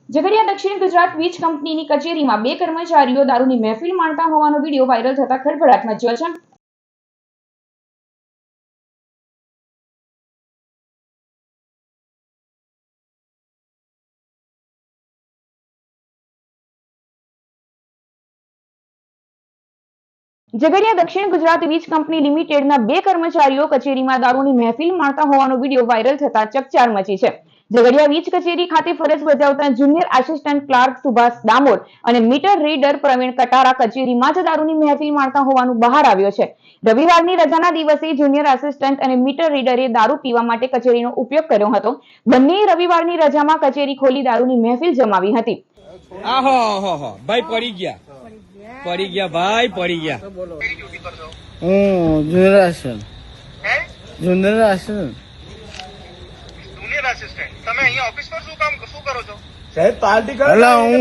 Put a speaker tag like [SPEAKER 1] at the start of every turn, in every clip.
[SPEAKER 1] ઝઘડિયા દક્ષિણ ગુજરાત વીજ કંપનીની કચેરીમાં બે કર્મચારીઓ દારૂની મહેફિલ માણતા હોવાનો વિડીયો વાયરલ થતા ખળભળાટ મચ્યો છે. ઝઘડિયા દક્ષિણ ગુજરાત વીજ કંપની લિમિટેડના બે કર્મચારીઓ કચેરીમાં દારૂની મહેફિલ માણતા હોવાનો વિડીયો વાયરલ થતા ચકચાર મચી છે. ઝઘડિયા વીજ કચેરી ખાતે ફરજ બજાવતા junior assistant clerk Subhash Damor અને મીટર રીડર પ્રવીણ કટારા કચેરીમાં જ દારૂની મહેફિલ માણતા હોવાનું બહાર આવ્યો છે. રવિવારની રજાના દિવસે જુનિયર આસિસ્ટન્ટ અને મીટર રીડરે દારૂ પીવા માટે કચેરીનો ઉપયોગ કર્યો હતો. બંને રવિવારની રજામાં કચેરી ખોલી દારૂની મહેફિલ જમાવી હતી.
[SPEAKER 2] ભાઈ પડી ગયા
[SPEAKER 3] હું જુનિયર આસિસ્ટન્ટ
[SPEAKER 4] તમે અહીંયા ઓફિસ પર શું કરો છો
[SPEAKER 3] સાહેબ? પાર્ટી કરો. હું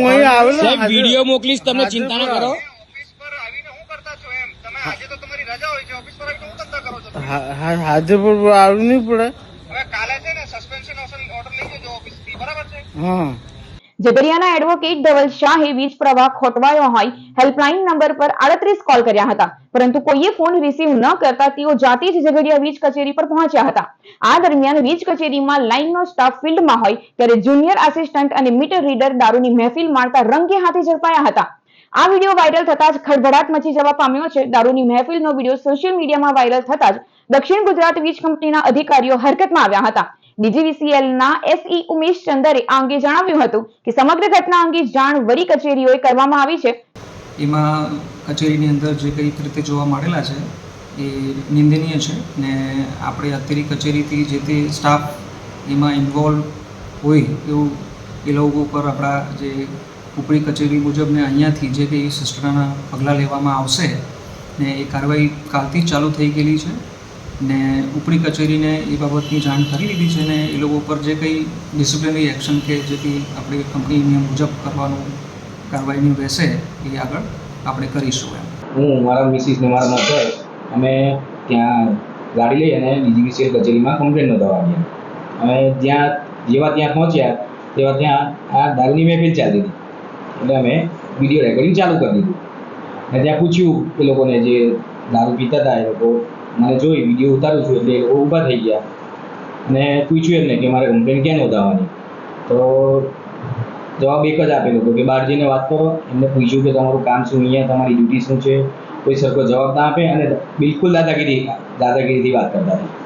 [SPEAKER 3] અહીં આવેલો
[SPEAKER 2] સાહેબ વિડીયો મોકલીશ, તમને ચિંતા ના કરો.
[SPEAKER 4] ઓફિસ પર આવીને શું કરતા છો એમ? તમે આજે તો તમારી રજા હોય છે, ઓફિસ પર આવીને શું ધંધા કરો છો તમે?
[SPEAKER 3] હાજર પર આવવું નહીં પડે.
[SPEAKER 4] હવે કાલે છે ને સસ્પેન્શન ઓર્ડર લઈ જજો ઓફિસ થી, બરાબર છે?
[SPEAKER 3] હા.
[SPEAKER 1] ઝઘડિયાના એડવોકેટ ધવલ શાહે વીજ પ્રવાહ ખોટવાયો હોય હેલ્પલાઇન નંબર પર 38 કોલ કર્યા હતા, પરંતુ કોઈએ ફોન રિસીવ ન કરતા તેઓ જાતે જ ઝઘડિયા વીજ કચેરી પર પહોંચ્યા હતા. આ દરમિયાન વીજ કચેરીમાં લાઇનનો સ્ટાફ ફિલ્ડમાં હોય ત્યારે જુનિયર આસિસ્ટન્ટ અને મીટર રીડર દારૂની મહેફિલ માણતા રંગે હાથે ઝડપાયા હતા. આ વિડીયો વાયરલ થતા જ ખળભળાટ મચી જવા પામ્યો છે. દારૂની મહેફિલનો વિડીયો સોશિયલ મીડિયામાં વાયરલ થતા જ દક્ષિણ ગુજરાત વીજ કંપનીના અધિકારીઓ હરકતમાં આવ્યા હતા. ડીજીવીસીએલના એસઈ ઉમેશ ચંદરે આ અંગે જણાવ્યું હતું કે સમગ્ર ઘટના અંગે જાણ વરી કચેરીઓએ કરવામાં આવી છે.
[SPEAKER 5] એમાં કચેરીની અંદર જે કઈ રીતે જોવા મળેલા છે એ નિંદનીય છે ને આપણે અત્યારે કચેરીથી જે તે સ્ટાફ એમાં ઇન્વોલ્વ હોય એવું એ લોકો ઉપર આપણા જે ઉપરી કચેરી મુજબ ને અહીંયાથી જે કંઈ શિસ્તના પગલાં લેવામાં આવશે ને એ કાર્યવાહી કાલથી જ ચાલુ થઈ ગયેલી છે ને ઉપરી કચેરીને એ બાબતની જાણ કરી દીધી છે ને એ લોકો ઉપર જે કંઈ ડિસિપ્લિનરી એક્શન કે જે કંઈ આપણી કંપની નિયમ મુજબ કરવાનું કાર્યવાહીનું રહેશે એ આગળ આપણે કરીશું.
[SPEAKER 6] હું મારા મિસિસ ને મારા મધર અમે ત્યાં ગાડી લઈ અને ડીજીવીસીએલ કચેરીમાં કમ્પ્લેન નોંધાવવા ગયા. અમે ત્યાં પહોંચ્યા તેવા ત્યાં આ દારૂની મહેફિલ ચાલતી હતી એટલે અમે વિડીયો રેકોર્ડિંગ ચાલુ કરી દીધું અને ત્યાં પૂછ્યું એ લોકોને જે દારૂ પીતા હતા એ લોકો મને જોઈ વિડીયો ઉતારું છું એટલે એ લોકો ઊભા થઈ ગયા અને પૂછ્યું એમને કે મારે કમ્પ્લેન ક્યાં નોંધાવવાની. તો જવાબ એક જ આપેલો હતો કે બહાર જઈને વાત કરો. એમને પૂછ્યું કે તમારું કામ શું, અહીંયા તમારી ડ્યુટી શું છે, કોઈ સરખો જવાબ ના આપે અને બિલકુલ દાદાગીરીથી વાત કરતા હતા.